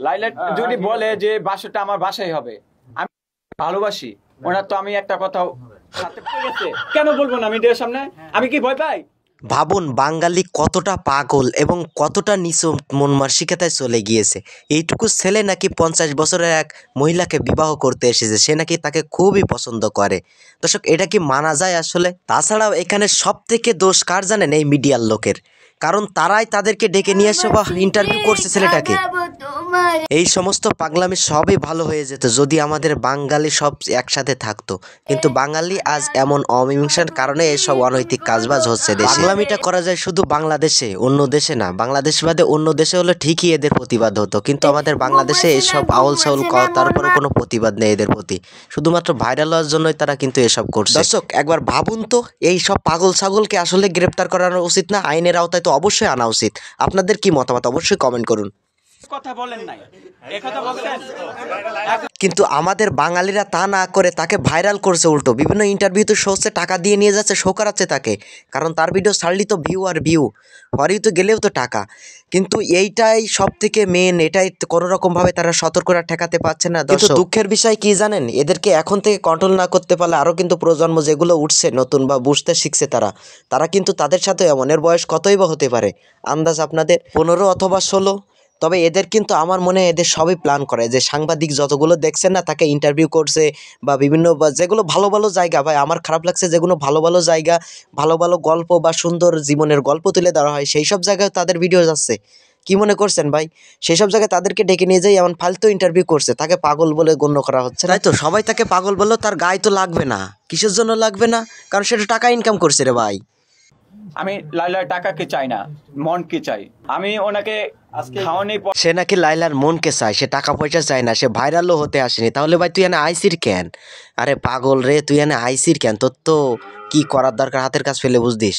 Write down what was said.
লাইলা যদি বলে যে বাসাটা আমার বাসাই হবে, আমি ভালোবাসি ওনার, তো আমি একটা কথাও সাথে গেছে কেন বলবো না মিডিয়ার সামনে? আমি কি ভয় পাই? ভাবুন বাঙালি কতটা পাগল এবং কতটা নিচু মন মানসিকতায় চলে গিয়েছে। এইটুকু ছেলে নাকি 50 বছরের এক মহিলাকে বিবাহ করতে এসেছে, সে নাকি তাকে খুবই পছন্দ করে। দর্শক, এটা কি মানা যায় আসলে? তাছাড়াও এখানে সব থেকে দোষ কার জানেন? এই মিডিয়ার লোকের। কারণ তারাই তাদেরকে ডেকে নিয়ে এসে বা ইন্টারভিউ করছে ছেলেটাকে। এই সমস্ত পাগলামি সবই ভালো হয়ে যেত যদি আমাদের বাঙালি সব একসাথে থাকতো, কিন্তু বাঙালি আজ এমন অমীমাংসার কারণে এসব অনৈতিক কাজবাজ হচ্ছে দেশে। পাগলামিটা করা যায় শুধু বাংলাদেশে, অন্য দেশে না। বাংলাদেশ বাদে অন্য দেশে হলে ঠিকই এদের প্রতিবাদ হতো, কিন্তু আমাদের বাংলাদেশে এসব আউল সাউল তারপরে কোনো প্রতিবাদ নেই এদের প্রতি। শুধুমাত্র ভাইরাল হওয়ার জন্যই তারা কিন্তু এসব করছে। দর্শক, একবার ভাবুন তো, এই সব পাগল ছাগলকে আসলে গ্রেপ্তার করানো উচিত না? আইনের আওতায় তো অবশ্যই আনা উচিত। আপনাদের কি মতামত অবশ্যই কমেন্ট করুন। কথা বলেন নাই, এই কথা বলছেন। কিন্তু আমাদের বাঙালিরা তা না করে তাকে ভাইরাল করছে, উল্টো বিভিন্ন ইন্টারভিউতে শো হচ্ছে, টাকা দিয়ে নিয়ে যাচ্ছে, শো করাচ্ছে তাকে। কারণ তার ভিডিও ছাড়লি তো ভিউ আর ভিউ, ফরেই তো গেলেও তো টাকা। কিন্তু এইটাই সব থেকে মেন, এটাই কোনো রকমভাবে তারা সতর্কতা ঠেকাতে পারছে না। কিন্তু দুঃখের বিষয় কি জানেন? এদেরকে এখন থেকে কন্ট্রোল না করতে পারলে আরও কিন্তু প্রজন্ম যেগুলো উঠছে নতুন বা বুঝতে শিখছে তারা কিন্তু তাদের সাথে এমন, এর বয়স কতই বা হতে পারে আন্দাজ আপনাদের? 15 অথবা 16। তবে এদের কিন্তু আমার মনে হয় এদের সবই প্ল্যান করে, যে সাংবাদিক যতগুলো দেখছেন না তাকে ইন্টারভিউ করছে, বা বিভিন্ন যেগুলো ভালো ভালো জায়গা, ভাই আমার খারাপ লাগছে, যেগুলো ভালো ভালো জায়গা, ভালো ভালো গল্প বা সুন্দর জীবনের গল্প তুলে ধরা হয়, সেই সব জায়গায় তাদের ভিডিও যাচ্ছে। কি মনে করছেন ভাই? সেই সব জায়গায় তাদেরকে ডেকে নিয়ে যাই এমন ফালতু ইন্টারভিউ করছে, তাকে পাগল বলে গণ্য করা হচ্ছে। তাই তো সবাই তাকে পাগল বললেও তার গায়ে তো লাগবে না। কিসের জন্য লাগবে না? কারণ সেটা টাকা ইনকাম করছে রে ভাই। আমি লাইলার টাকাকে চাই না, মনকে চাই। আমি ওনাকে খাওয়ানি। সে নাকি লাইলার মনকে চায়, সে টাকা পয়সা চায় না, সে ভাইরালও হতে আসেনি। তাহলে ভাই তুই এনে আইসির কেন? আরে পাগল রে, তুই এনে আইসির কেন? তোর তো কি করার দরকার হাতের কাজ ফেলে, বুঝদিস?